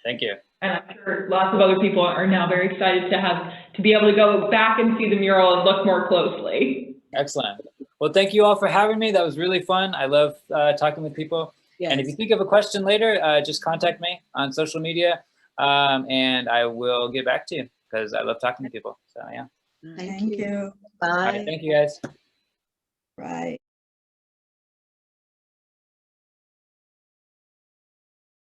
Thank you. And I'm sure lots of other people are now very excited to be able to go back and see the mural and look more closely. Excellent. Well, thank you all for having me. That was really fun. I love talking with people. Yes. And if you think of a question later, just contact me on social media and I will get back to you because I love talking to people. So yeah. Thank you. All Bye. right, thank you guys. Right.